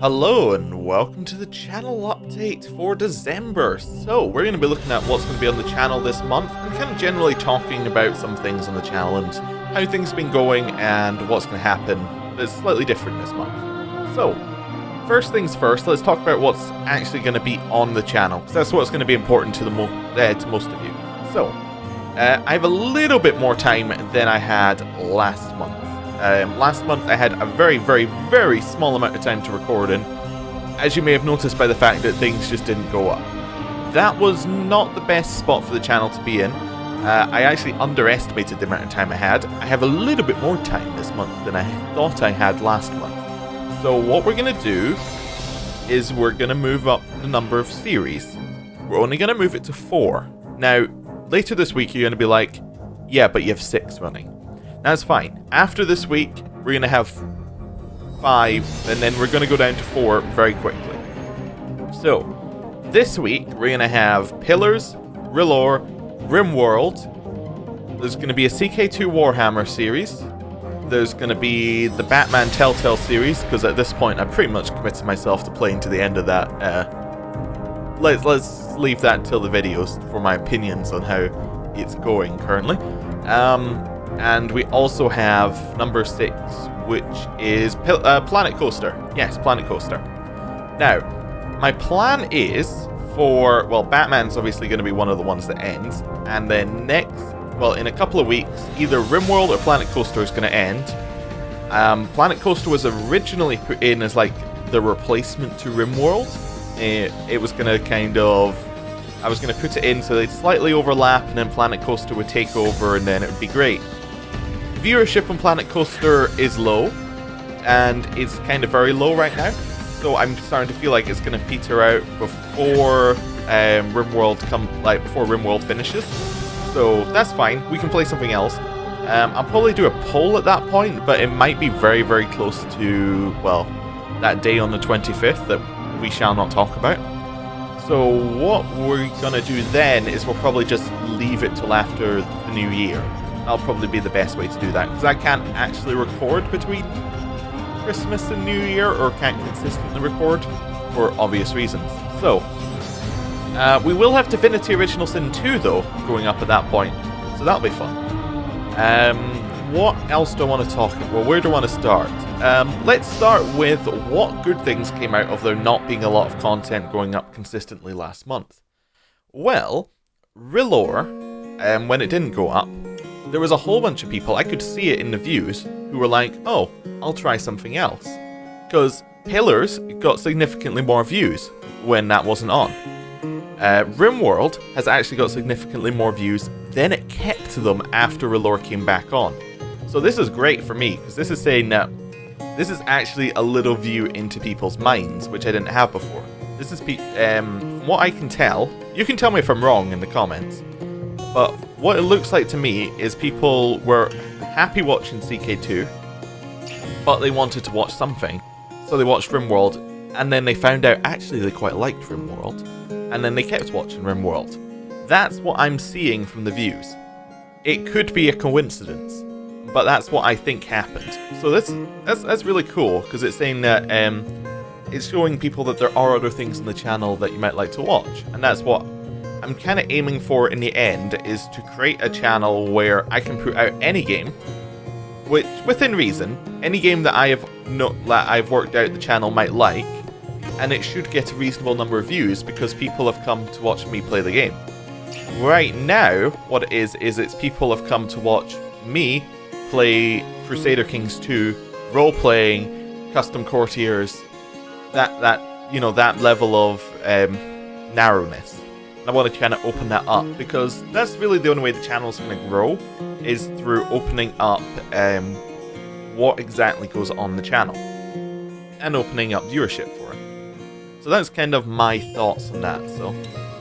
Hello and welcome to the channel update for December. So we're going to be looking at what's going to be on the channel this month and kind of generally talking about some things on the channel and how things have been going and what's going to happen that's slightly different this month. So first things first, let's talk about what's actually going to be on the channel because that's what's going to be important to most of you. So I have a little bit more time than I had last month. Last month I had a very small amount of time to record in, as you may have noticed by the fact that things just didn't go up. That was not the best spot for the channel to be in. I actually underestimated the amount of time I had. I have a little bit more time this month than I thought I had last month. So what we're going to do is we're going to move up the number of series. We're only going to move it to 4. Now, later this week you're going to be like, yeah, but you have 6 running. That's fine. After this week, we're going to have 5, and then we're going to go down to 4 very quickly. So, this week, we're going to have Pillars, Rilor, Rimworld. There's going to be a CK2 Warhammer series. There's going to be the Batman Telltale series, because at this point, I pretty much committed myself to playing to the end of that. Let's leave that until the videos for my opinions on how it's going currently. And we also have number 6, which is Planet Coaster. Yes, Planet Coaster. Now, my plan is for, well, Batman's obviously going to be one of the ones that ends. And then next, well, in a couple of weeks, either Rimworld or Planet Coaster is going to end. Planet Coaster was originally put in as like the replacement to Rimworld. It was going to kind of, I was going to put it in so they'd slightly overlap and then Planet Coaster would take over and then it would be great. Viewership on Planet Coaster is low, and it's kind of very low right now, so I'm starting to feel like it's going to peter out before before Rimworld finishes. So that's fine. We can play something else. I'll probably do a poll at that point, but it might be very close to, well, that day on the 25th that we shall not talk about. So what we're going to do then is we'll probably just leave it till after the new year. That'll probably be the best way to do that, because I can't actually record between Christmas and New Year, or can't consistently record, for obvious reasons. So, we will have Divinity Original Sin 2, though, going up at that point, so that'll be fun. What else do I want to talk about? Well, where do I want to start? Let's start with what good things came out of there not being a lot of content going up consistently last month. Well, Rilor, when it didn't go up, there was a whole bunch of people, I could see it in the views, who were like, oh, I'll try something else. Because Pillars got significantly more views when that wasn't on. Rimworld has actually got significantly more views than it kept them after Rilor came back on. So this is great for me, because this is saying that this is actually a little view into people's minds, which I didn't have before. This is, from what I can tell, you can tell me if I'm wrong in the comments, but what it looks like to me is people were happy watching CK2, but they wanted to watch something, so they watched Rimworld, and then they found out actually they quite liked Rimworld, and then they kept watching Rimworld. That's what I'm seeing from the views. It could be a coincidence, but that's what I think happened. So that's really cool, because it's saying that it's showing people that there are other things on the channel that you might like to watch, and that's what I'm kind of aiming for in the end, is to create a channel where I can put out any game, which, within reason, any game that I've worked out the channel might like, and it should get a reasonable number of views because people have come to watch me play the game. Right now, what it is it's people have come to watch me play Crusader Kings 2, role-playing, custom courtiers, that level of narrowness. I want to kind of open that up, because that's really the only way the channel's going to grow, is through opening up what exactly goes on the channel, and opening up viewership for it. So that's kind of my thoughts on that. So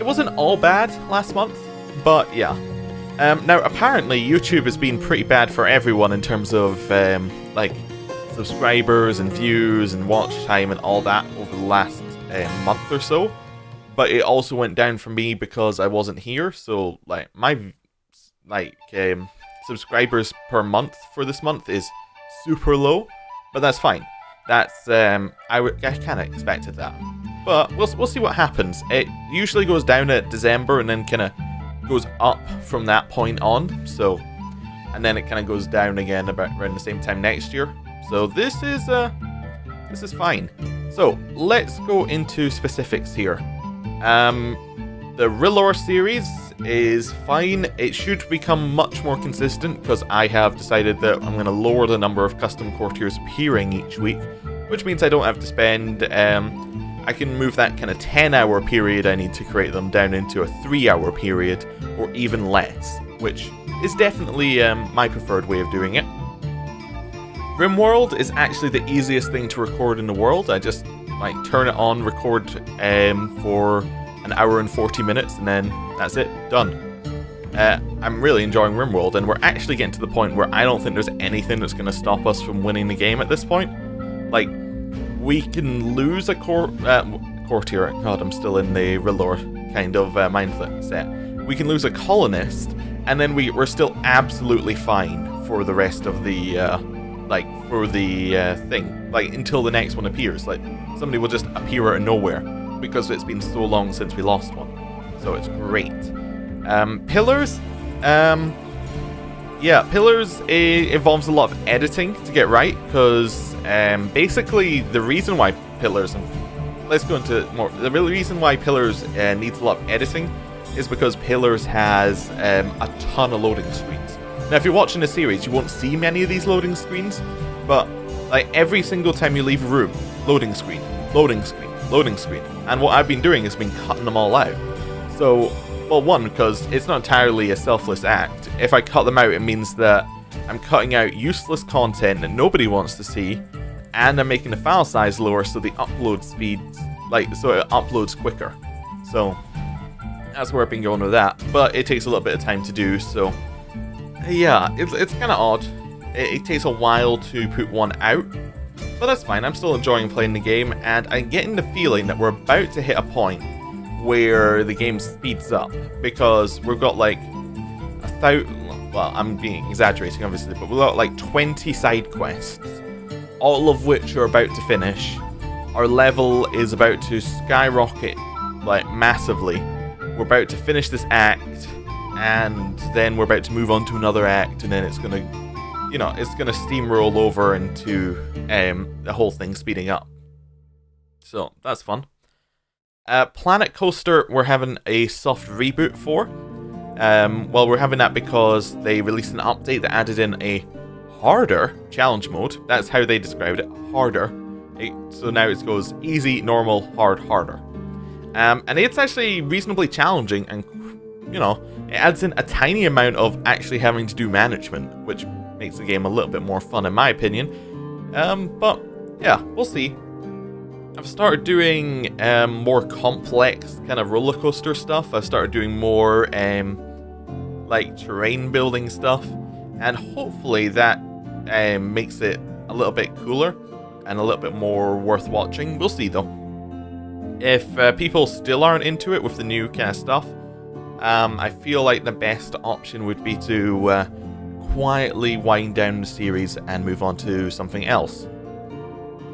it wasn't all bad last month, but yeah. Now apparently YouTube has been pretty bad for everyone in terms of like subscribers and views and watch time and all that over the last month or so. But it also went down for me because I wasn't here, so like my subscribers per month for this month is super low, but that's fine. That's I kind of expected that, but we'll see what happens. It usually goes down at December and then kind of goes up from that point on. So, and then it kind of goes down again about around the same time next year. So this is fine. So let's go into specifics here. The Rimworld series is fine. It should become much more consistent because I have decided that I'm going to lower the number of custom courtiers appearing each week, which means I don't have to spend, I can move that kind of 10-hour period I need to create them down into a 3-hour period, or even less, which is definitely my preferred way of doing it. Rimworld is actually the easiest thing to record in the world. I just like turn it on, record for an hour and 40 minutes, and then that's it, done. I'm really enjoying Rimworld, and we're actually getting to the point where I don't think there's anything that's going to stop us from winning the game at this point. Like, we can lose a courtier. God, I'm still in the Rimworld kind of mindset. We can lose a colonist, and then we're still absolutely fine for the rest of the thing. Like, until the next one appears. Like, somebody will just appear out of nowhere because it's been so long since we lost one. So it's great. Pillars. Yeah, Pillars involves a lot of editing to get right, because basically the reason why Pillars, and let's go into more, the real reason why Pillars needs a lot of editing is because Pillars has a ton of loading screens. Now, if you're watching the series, you won't see many of these loading screens, but like every single time you leave a room, loading screen, loading screen, loading screen. And what I've been doing is been cutting them all out. So, well, one, because it's not entirely a selfless act. If I cut them out, it means that I'm cutting out useless content that nobody wants to see, and I'm making the file size lower so the upload speeds, so it uploads quicker. So that's where I've been going with that. But it takes a little bit of time to do, so yeah, it's kind of odd. It takes a while to put one out, but that's fine. I'm still enjoying playing the game, and I'm getting the feeling that we're about to hit a point where the game speeds up, because we've got like 1,000, well, I'm being exaggerating obviously, but we've got like 20 side quests, all of which are about to finish. Our level is about to skyrocket, like, massively. We're about to finish this act, and then we're about to move on to another act, and then it's gonna, it's gonna steamroll over into the whole thing speeding up. So that's fun. Planet Coaster, we're having a soft reboot for. Well, we're having that because they released an update that added in a harder challenge mode. That's how they described it, harder. So now it goes easy, normal, hard, harder. And it's actually reasonably challenging, and it adds in a tiny amount of actually having to do management, which makes the game a little bit more fun in my opinion. But yeah, we'll see. I've started doing more complex kind of roller coaster stuff. I've started doing more like terrain building stuff, and hopefully that makes it a little bit cooler and a little bit more worth watching. We'll see though. If people still aren't into it with the new kind of stuff, I feel like the best option would be to quietly wind down the series and move on to something else.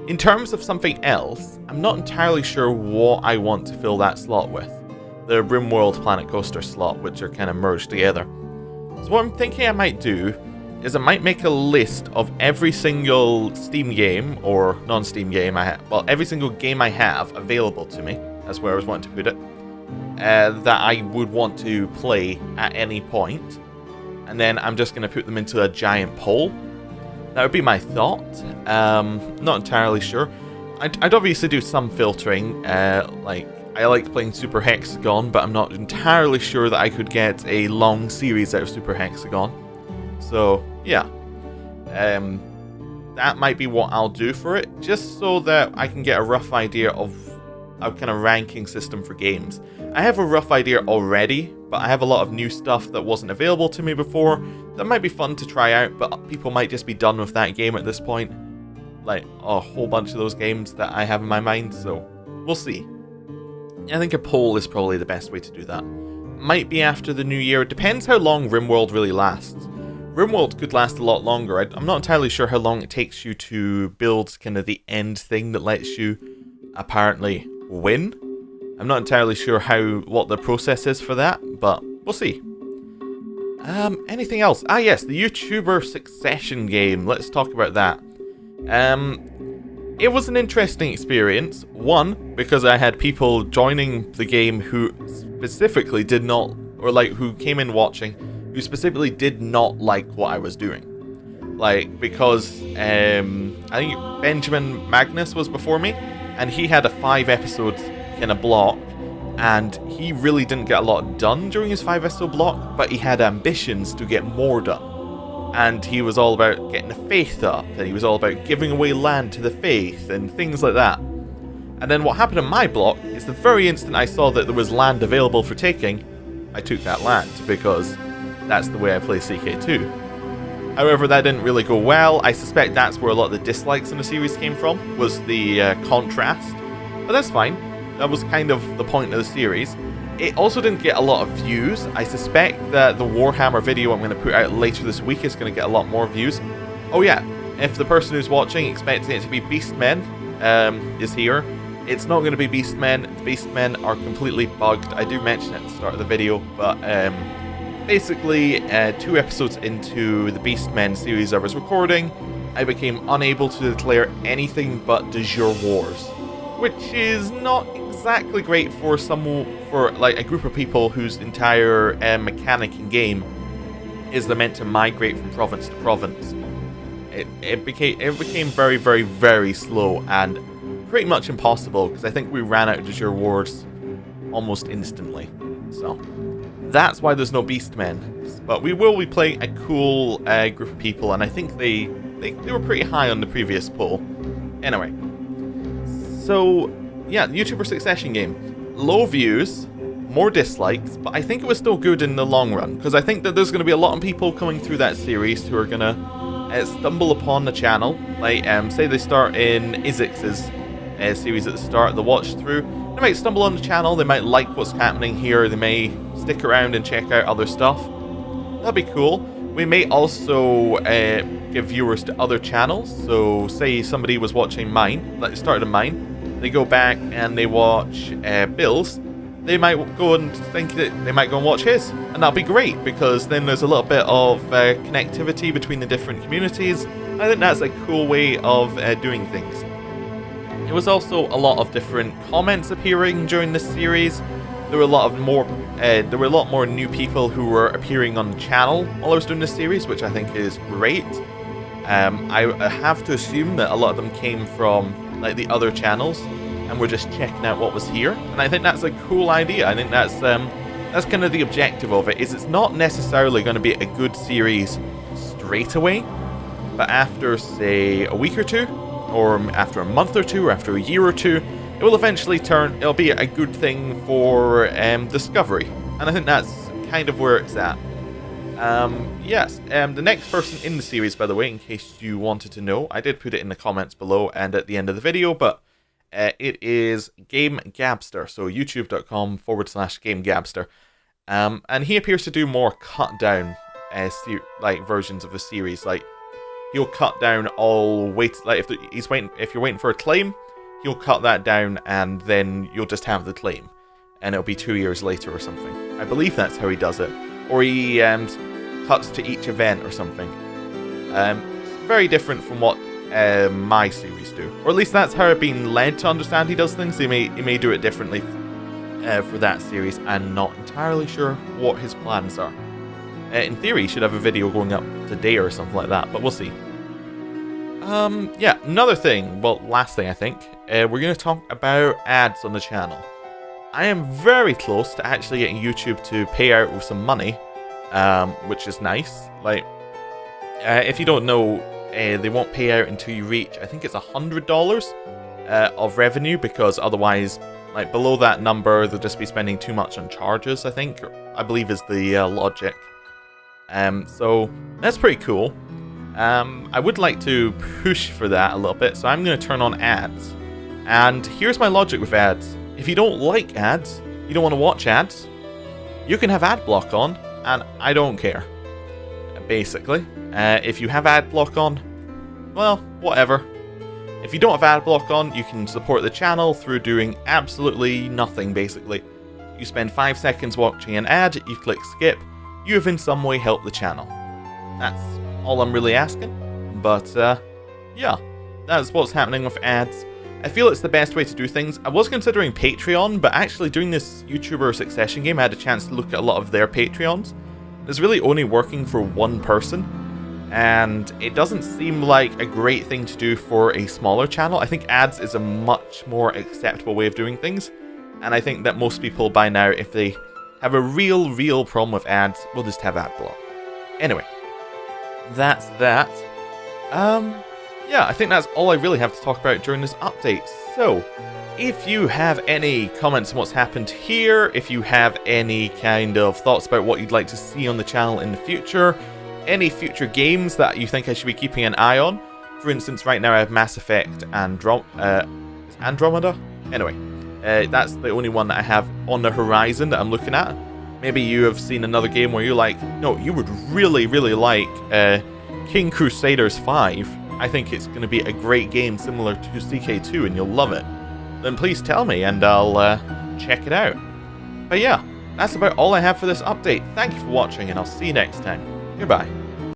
In terms of something else, I'm not entirely sure what I want to fill that slot with. The Rimworld Planet Coaster slot, which are kind of merged together. So what I'm thinking I might do is I might make a list of every single Steam game, or non-Steam game I have, well, every single game I have available to me, that's where I was wanting to put it, that I would want to play at any point, and then I'm just going to put them into a giant poll. That would be my thought. Not entirely sure. I'd obviously do some filtering, like, I like playing Super Hexagon, but I'm not entirely sure that I could get a long series out of Super Hexagon. So, yeah. That might be what I'll do for it, just so that I can get a rough idea of a kind of ranking system for games. I have a rough idea already, but I have a lot of new stuff that wasn't available to me before that might be fun to try out, but people might just be done with that game at this point. Like, a whole bunch of those games that I have in my mind, so we'll see. I think a poll is probably the best way to do that. Might be after the new year. It depends how long Rimworld really lasts. Rimworld could last a lot longer. I'm not entirely sure how long it takes you to build kind of the end thing that lets you apparently win. I'm not entirely sure what the process is for that, but we'll see. Anything else? Ah yes, the YouTuber Succession game. Let's talk about that. It was an interesting experience. One, because I had people joining the game who specifically did not, or like who came in watching, who specifically did not like what I was doing. Like, because I think Benjamin Magnus was before me, and he had a 5-episode kind of block, and he really didn't get a lot done during his 5-episode block, but he had ambitions to get more done. And he was all about getting the faith up, and he was all about giving away land to the faith, and things like that. And then what happened in my block is the very instant I saw that there was land available for taking, I took that land, because that's the way I play CK2. However, that didn't really go well. I suspect that's where a lot of the dislikes in the series came from, was the contrast. But that's fine. That was kind of the point of the series. It also didn't get a lot of views. I suspect that the Warhammer video I'm going to put out later this week is going to get a lot more views. Oh yeah, if the person who's watching expecting it to be Beastmen is here, it's not going to be Beastmen. The Beastmen are completely bugged. I do mention it at the start of the video, but basically 2 episodes into the Beastmen series I was recording, I became unable to declare anything but de jure wars, which is not exactly great for like a group of people whose entire mechanic in game is they're meant to migrate from province to province. It became very, very, very slow and pretty much impossible, because I think we ran out of de jure wars almost instantly. So that's why there's no Beastmen. But we will be playing a cool group of people, and I think they were pretty high on the previous poll. Anyway, so yeah, the YouTuber Succession game. Low views, more dislikes, but I think it was still good in the long run, because I think that there's going to be a lot of people coming through that series who are going to stumble upon the channel. Like, say they start in Izix's series at the start, the watch through. They might stumble on the channel, they might like what's happening here, they may stick around and check out other stuff. That'd be cool. We may also give viewers to other channels. So say somebody was watching mine, like they started in mine, they go back and they watch Bill's, they might go and think that they might go and watch his, and that'll be great, because then there's a little bit of connectivity between the different communities. I think that's a cool way of doing things. There was also a lot of different comments appearing during this series. There were a lot more new people who were appearing on the channel while I was doing this series, which I think is great. I have to assume that a lot of them came from like the other channels and were just checking out what was here, and I think that's a cool idea. I think that's kind of the objective of it. Is it's not necessarily going to be a good series straight away, but after say a week or two, or after a month or two, or after a year or two, it will eventually it'll be a good thing for discovery, and I think that's kind of where it's at. Yes, the next person in the series, by the way, in case you wanted to know, I did put it in the comments below and at the end of the video, but it is Game Gabster, so youtube.com/Game Gabster, and he appears to do more cut down like versions of the series. Like, he'll cut down all like if you're waiting for a claim, he'll cut that down, and then you'll just have the claim, and it'll be 2 years later or something. I believe that's how he does it, or he cuts to each event or something. Very different from what my series do, or at least that's how I've been led to understand he does things. He may do it differently for that series. I'm not entirely sure what his plans are. In theory, he should have a video going up today or something like that, but we'll see. Yeah, another thing, well, last thing I think, we're going to talk about ads on the channel. I am very close to actually getting YouTube to pay out with some money, which is nice. Like, if you don't know, they won't pay out until you reach, I think it's $100 of revenue, because otherwise, like, below that number, they'll just be spending too much on charges, I believe is the logic. So that's pretty cool. I would like to push for that a little bit, so I'm going to turn on ads. And here's my logic with ads. If you don't like ads, you don't want to watch ads, you can have ad block on, and I don't care. basically. If you have ad block on, well, whatever. If you don't have ad block on, you can support the channel through doing absolutely nothing, basically. You spend 5 seconds watching an ad, you click skip, you have in some way helped the channel. That's all I'm really asking, but yeah, that's what's happening with ads. I feel it's the best way to do things. I was considering Patreon, but actually doing this YouTuber Succession game, I had a chance to look at a lot of their Patreons. It's really only working for one person, and it doesn't seem like a great thing to do for a smaller channel. I think ads is a much more acceptable way of doing things, and I think that most people by now, if they have a real problem with ads, will just have ad block. Anyway, that's that. Yeah, I think that's all I really have to talk about during this update. So, if you have any comments on what's happened here, if you have any kind of thoughts about what you'd like to see on the channel in the future, any future games that you think I should be keeping an eye on. For instance, right now I have Mass Effect Andromeda? Anyway, that's the only one that I have on the horizon that I'm looking at. Maybe you have seen another game where you're like, no, you would really like King Crusaders 5. I think it's going to be a great game similar to CK2 and you'll love it. Then please tell me and I'll check it out. But yeah, that's about all I have for this update. Thank you for watching and I'll see you next time. Goodbye.